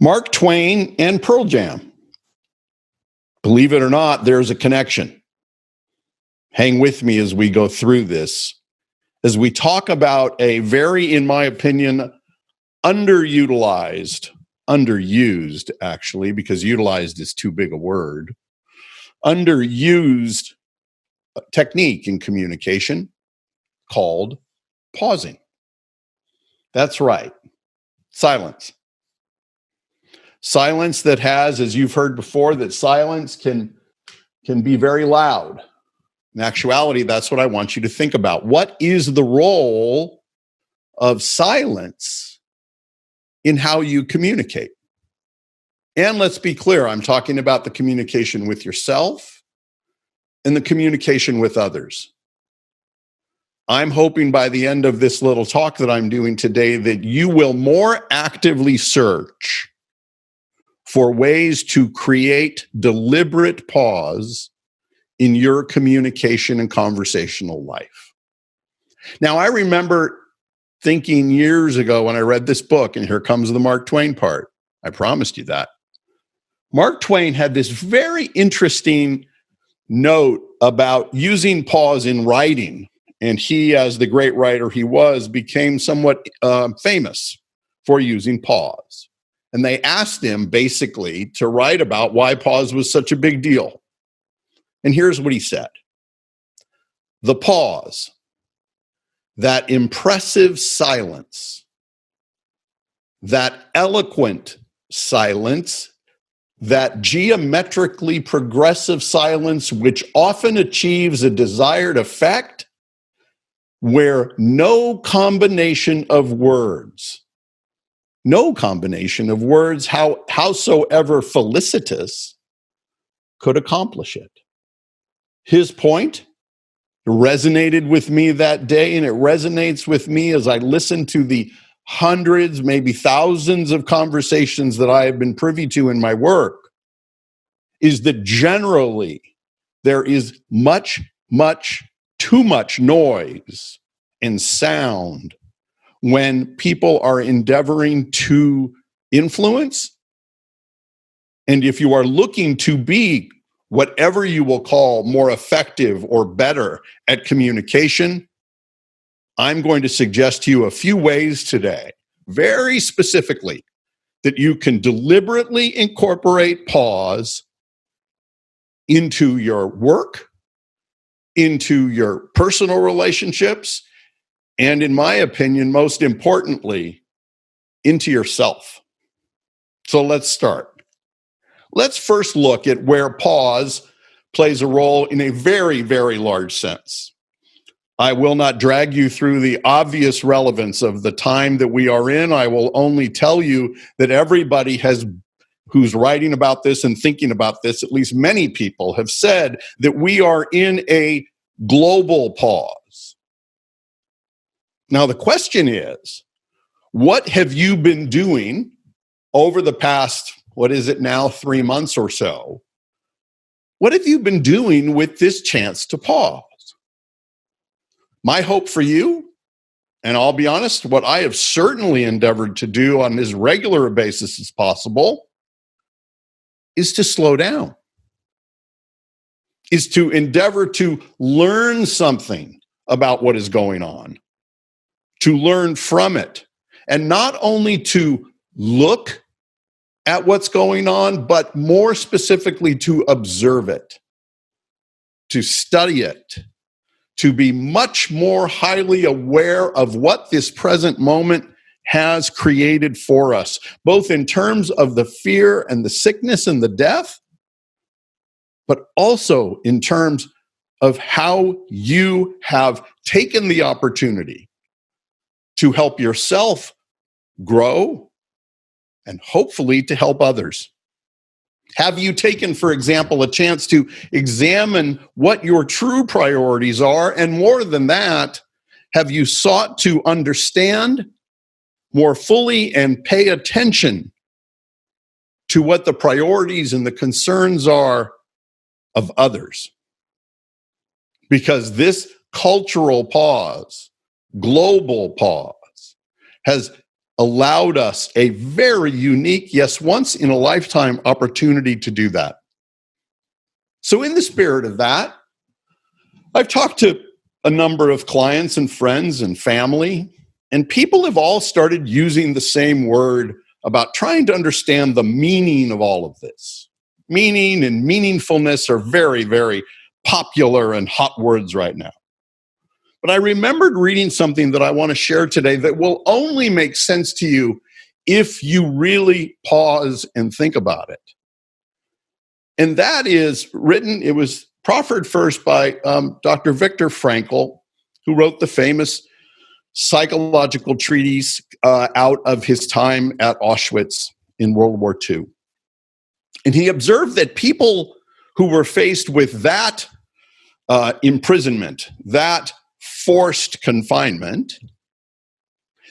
Mark Twain and Pearl Jam. Believe it or not, there's a connection. Hang with me as we go through this, as we talk about a very, in my opinion, underused actually, because utilized is too big a word, underused technique in communication called pausing. That's right. Silence. Silence that has, as you've heard before, that silence can be very loud. In actuality, that's what I want you to think about. What is the role of silence in how you communicate? And let's be clear, I'm talking about the communication with yourself and the communication with others. I'm hoping by the end of this little talk that I'm doing today that you will more actively search for ways to create deliberate pause in your communication and conversational life. Now, I remember thinking years ago when I read this book, and here comes the Mark Twain part. I promised you that. Mark Twain had this very interesting note about using pause in writing. And he, as the great writer he was, became somewhat famous for using pause. And they asked him basically to write about why pause was such a big deal. And here's what he said. The pause, that impressive silence, that eloquent silence, that geometrically progressive silence, which often achieves a desired effect, where no combination of words, howsoever felicitous, could accomplish it. His point resonated with me that day, and it resonates with me as I listen to the hundreds, maybe thousands of conversations that I have been privy to in my work, is that generally there is too much noise and sound when people are endeavoring to influence. And if you are looking to be whatever you will call more effective or better at communication, I'm going to suggest to you a few ways today, very specifically, that you can deliberately incorporate pause into your work, into your personal relationships, and in my opinion, most importantly, into yourself. So let's start. Let's first look at where pause plays a role in a very, very large sense. I will not drag you through the obvious relevance of the time that we are in. I will only tell you that everybody who's writing about this and thinking about this, at least many people have said that we are in a global pause. Now, the question is, what have you been doing over the past, 3 months or so? What have you been doing with this chance to pause? My hope for you, and I'll be honest, what I have certainly endeavored to do on as regular a basis as possible, is to slow down, is to endeavor to learn something about what is going on, to learn from it, and not only to look at what's going on, but more specifically to observe it, to study it, to be much more highly aware of what this present moment has created for us, both in terms of the fear and the sickness and the death, but also in terms of how you have taken the opportunity to help yourself grow and hopefully to help others. Have you taken, for example, a chance to examine what your true priorities are? And more than that, have you sought to understand more fully and pay attention to what the priorities and the concerns are of others? Because this cultural pause, global pause, has allowed us a very unique, yes, once in a lifetime opportunity to do that. So in the spirit of that, I've talked to a number of clients and friends and family, and people have all started using the same word about trying to understand the meaning of all of this. Meaning and meaningfulness are very, very popular and hot words right now. But I remembered reading something that I want to share today that will only make sense to you if you really pause and think about it. And that is written, it was proffered first by Dr. Viktor Frankl, who wrote the famous psychological treatise out of his time at Auschwitz in World War II. And he observed that people who were faced with that imprisonment, that forced confinement,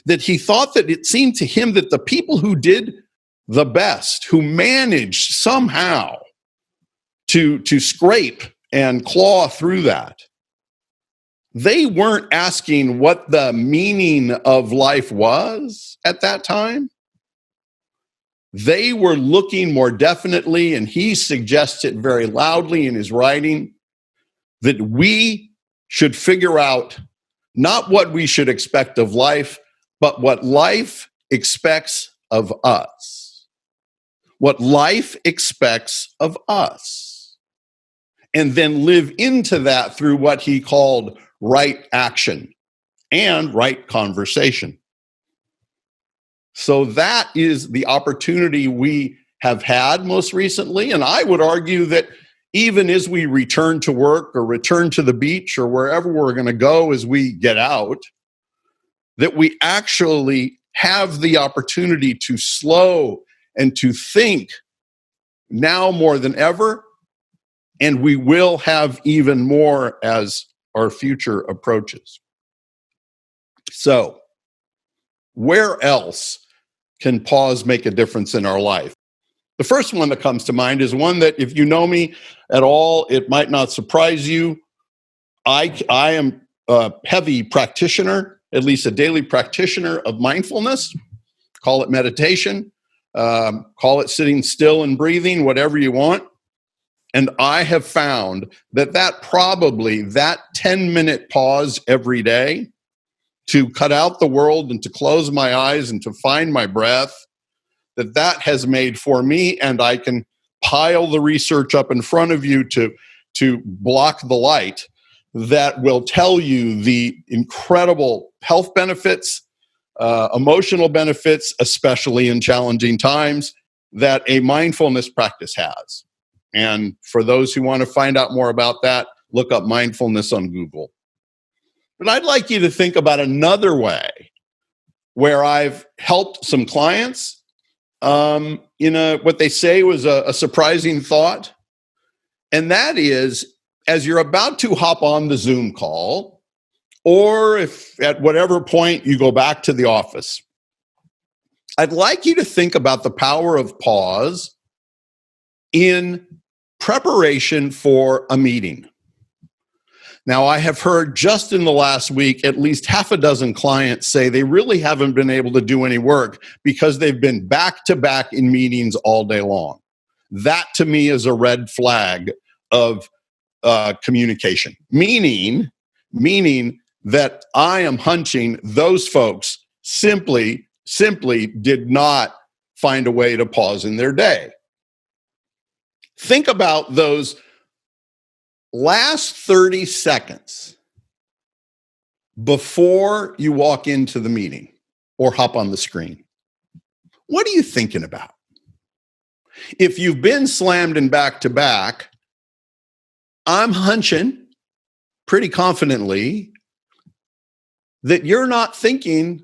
that he thought that it seemed to him that the people who did the best, who managed somehow to scrape and claw through that, they weren't asking what the meaning of life was at that time. They were looking more definitely, and he suggests it very loudly in his writing, that we should figure out not what we should expect of life, but what life expects of us. What life expects of us. And then live into that through what he called right action and right conversation. So that is the opportunity we have had most recently. And I would argue that even as we return to work or return to the beach or wherever we're going to go as we get out, that we actually have the opportunity to slow and to think now more than ever. And we will have even more as our future approaches. So, where else can pause make a difference in our life? The first one that comes to mind is one that, if you know me at all, it might not surprise you. I am a heavy practitioner, at least a daily practitioner of mindfulness. Call it meditation, call it sitting still and breathing, whatever you want. And I have found that that 10-minute pause every day to cut out the world and to close my eyes and to find my breath, that has made for me, and I can pile the research up in front of you to block the light, that will tell you the incredible health benefits, emotional benefits, especially in challenging times, that a mindfulness practice has. And for those who want to find out more about that, look up mindfulness on Google. But I'd like you to think about another way where I've helped some clients in what they say was a surprising thought. And that is, as you're about to hop on the Zoom call, or if at whatever point you go back to the office, I'd like you to think about the power of pause in preparation for a meeting. Now, I have heard just in the last week, at least half a dozen clients say they really haven't been able to do any work because they've been back to back in meetings all day long. That to me is a red flag of communication, meaning that I am hunching those folks simply did not find a way to pause in their day. Think about those last 30 seconds before you walk into the meeting or hop on the screen. What are you thinking about? If you've been slammed in back to back, I'm hunching pretty confidently that you're not thinking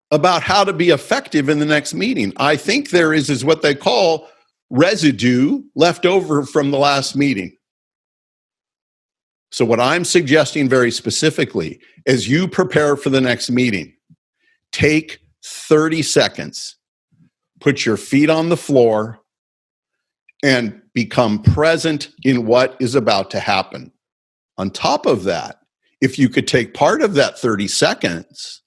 about how to be effective in the next meeting. I think there is what they call residue left over from the last meeting. So what I'm suggesting very specifically, as you prepare for the next meeting, take 30 seconds, put your feet on the floor, and become present in what is about to happen. On top of that, if you could take part of that 30 seconds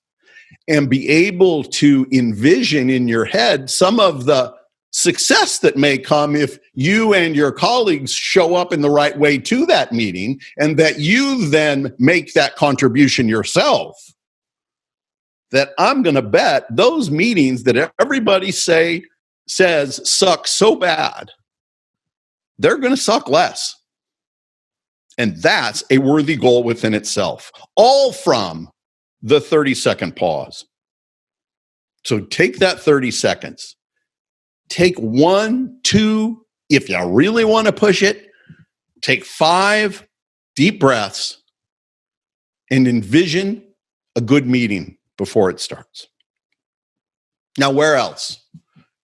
and be able to envision in your head some of the success that may come if you and your colleagues show up in the right way to that meeting, and that you then make that contribution yourself, that I'm going to bet those meetings that everybody says suck so bad, they're going to suck less. And that's a worthy goal within itself, all from the 30-second pause. So take that 30 seconds. Take 1, 2, if you really want to push it, take 5 deep breaths and envision a good meeting before it starts. Now, where else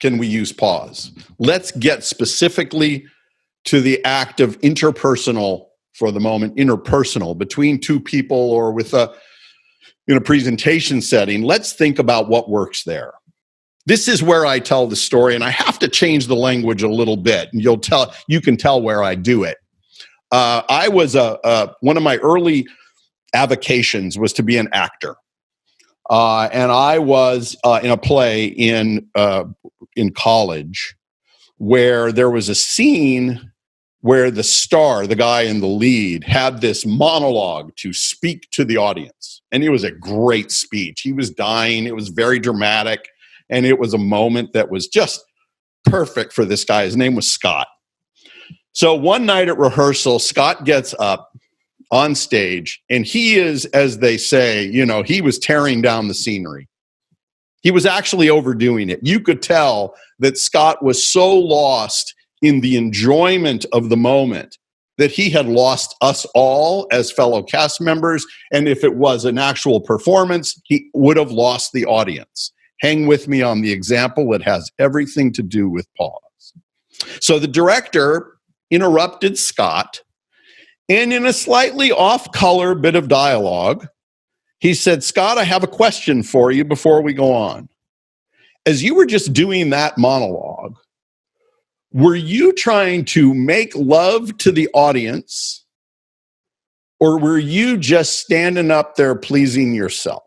can we use pause? Let's get specifically to the act of interpersonal for the moment, interpersonal between two people or with in a presentation setting. Let's think about what works there. This is where I tell the story, and I have to change the language a little bit, and you can tell where I do it. I was one of my early avocations was to be an actor, and I was in a play in college where there was a scene where the star, the guy in the lead, had this monologue to speak to the audience, and it was a great speech. He was dying; it was very dramatic. And it was a moment that was just perfect for this guy. His name was Scott. So one night at rehearsal, Scott gets up on stage, and he is, as they say, he was tearing down the scenery. He was actually overdoing it. You could tell that Scott was so lost in the enjoyment of the moment that he had lost us all as fellow cast members. And if it was an actual performance, he would have lost the audience. Hang with me on the example. It has everything to do with pause. So the director interrupted Scott, and in a slightly off-color bit of dialogue, he said, "Scott, I have a question for you before we go on. As you were just doing that monologue, were you trying to make love to the audience, or were you just standing up there pleasing yourself?"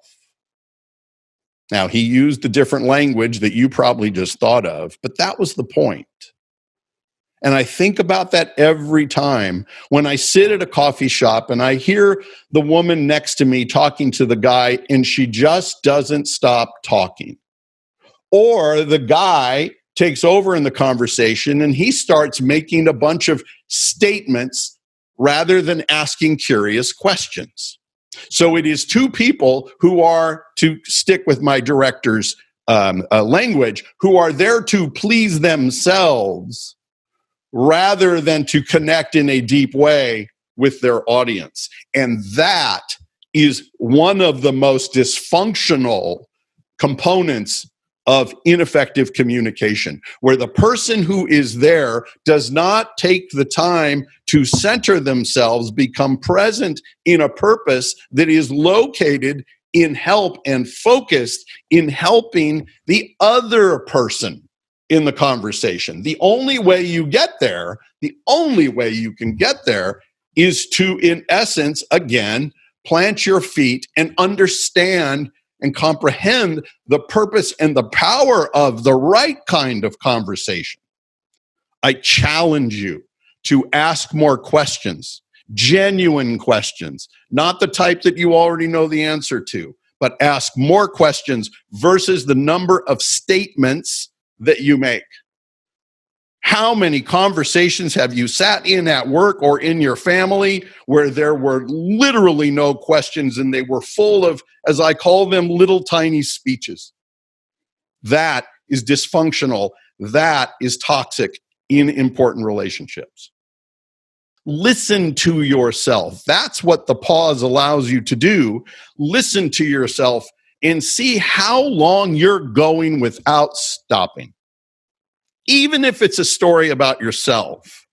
Now, he used the different language that you probably just thought of, but that was the point. And I think about that every time when I sit at a coffee shop and I hear the woman next to me talking to the guy and she just doesn't stop talking. Or the guy takes over in the conversation and he starts making a bunch of statements rather than asking curious questions. So it is two people who are, to stick with my director's language, who are there to please themselves rather than to connect in a deep way with their audience. And that is one of the most dysfunctional components of ineffective communication, where the person who is there does not take the time to center themselves, become present in a purpose that is located in help and focused in helping the other person in the conversation. The only way you get there, the only way you can get there is to, in essence, again, plant your feet and understand and comprehend the purpose and the power of the right kind of conversation. I challenge you to ask more questions, genuine questions, not the type that you already know the answer to, but ask more questions versus the number of statements that you make. How many conversations have you sat in at work or in your family where there were literally no questions and they were full of, as I call them, little tiny speeches? That is dysfunctional. That is toxic in important relationships. Listen to yourself. That's what the pause allows you to do. Listen to yourself and see how long you're going without stopping. Even if it's a story about yourself,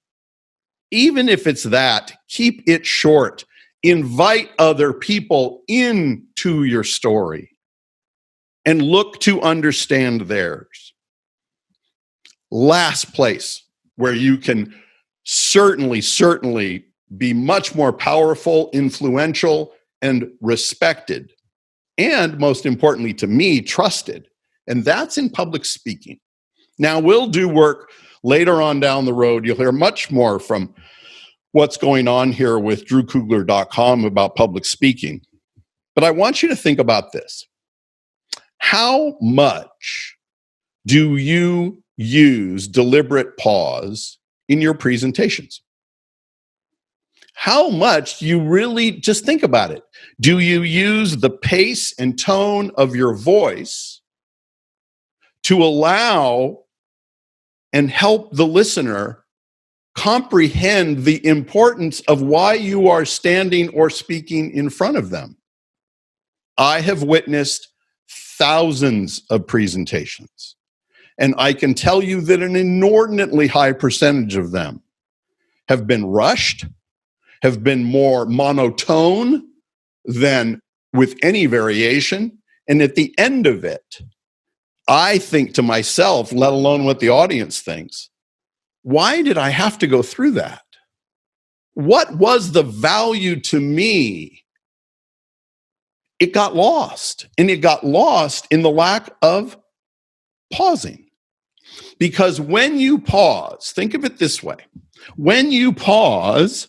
even if it's that, keep it short. Invite other people into your story and look to understand theirs. Last place where you can certainly be much more powerful, influential, and respected and most importantly to me, trusted. And that's in public speaking. Now, we'll do work later on down the road. You'll hear much more from what's going on here with drewkugler.com about public speaking. But I want you to think about this. How much do you use deliberate pause in your presentations? How much do you really, just think about it. Do you use the pace and tone of your voice to allow and help the listener comprehend the importance of why you are standing or speaking in front of them? I have witnessed thousands of presentations, and I can tell you that an inordinately high percentage of them have been rushed, have been more monotone than with any variation. And at the end of it, I think to myself, let alone what the audience thinks, why did I have to go through that? What was the value to me? It got lost, and it got lost in the lack of pausing. Because when you pause, think of it this way. When you pause,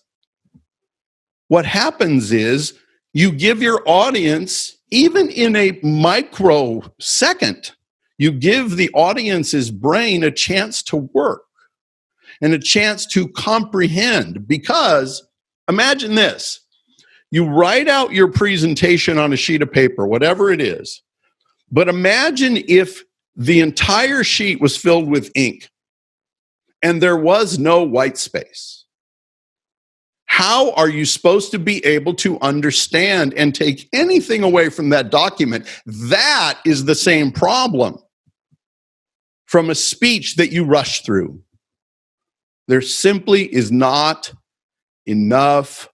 what happens is you give your audience, even in a microsecond, you give the audience's brain a chance to work and a chance to comprehend. Because imagine this, you write out your presentation on a sheet of paper, whatever it is, but imagine if the entire sheet was filled with ink and there was no white space. How are you supposed to be able to understand and take anything away from that document? That is the same problem from a speech that you rush through. There simply is not enough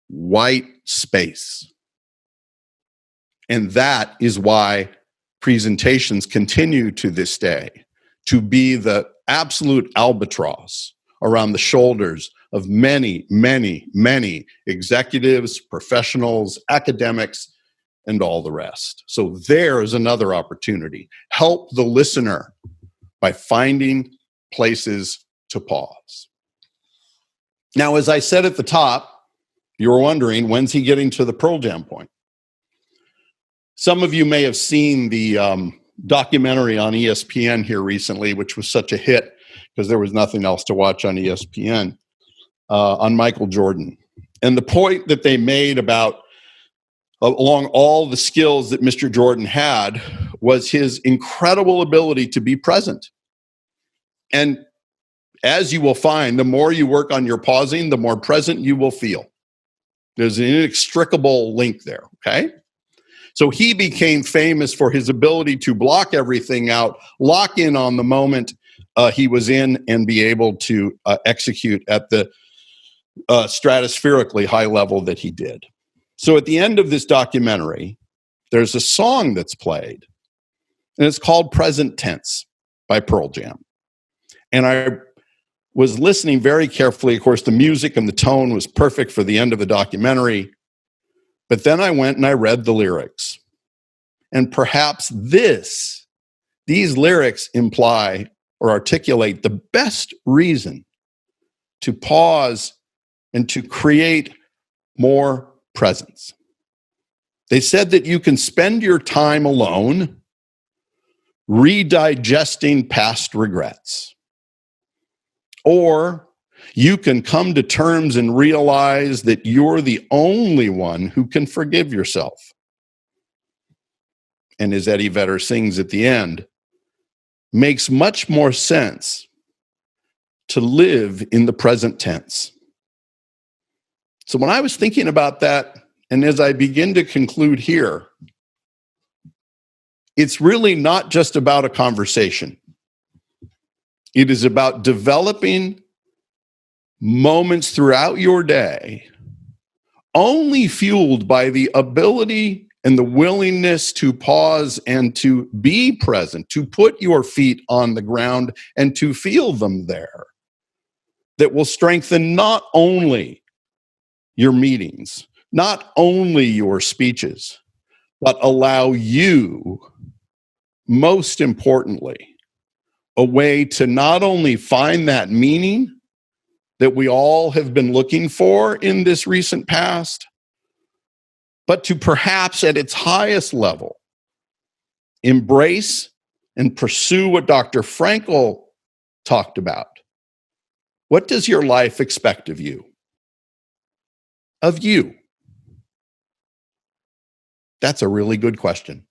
white space. And that is why presentations continue to this day to be the absolute albatross around the shoulders of many, many, many executives, professionals, academics, and all the rest. So there is another opportunity. Help the listener by finding places to pause. Now, as I said at the top, you were wondering, when's he getting to the Pearl Jam point? Some of you may have seen the documentary on ESPN here recently, which was such a hit because there was nothing else to watch on ESPN, on Michael Jordan. And the point that they made about along all the skills that Mr. Jordan had was his incredible ability to be present. And as you will find, the more you work on your pausing, the more present you will feel. There's an inextricable link there, okay? So he became famous for his ability to block everything out, lock in on the moment he was in, and be able to execute at the stratospherically high level that he did. So at the end of this documentary, there's a song that's played, and it's called Present Tense by Pearl Jam. And I was listening very carefully. Of course, the music and the tone was perfect for the end of the documentary. But then I went and I read the lyrics. And perhaps these lyrics imply or articulate the best reason to pause and to create more presence. They said that you can spend your time alone redigesting past regrets. Or you can come to terms and realize that you're the only one who can forgive yourself. And as Eddie Vedder sings at the end, makes much more sense to live in the present tense. So when I was thinking about that, and as I begin to conclude here, it's really not just about a conversation. It is about developing moments throughout your day only fueled by the ability and the willingness to pause and to be present, to put your feet on the ground and to feel them there, that will strengthen not only your meetings, not only your speeches, but allow you, most importantly, a way to not only find that meaning that we all have been looking for in this recent past, but to perhaps at its highest level, embrace and pursue what Dr. Frankl talked about. What does your life expect of you? Of you? That's a really good question.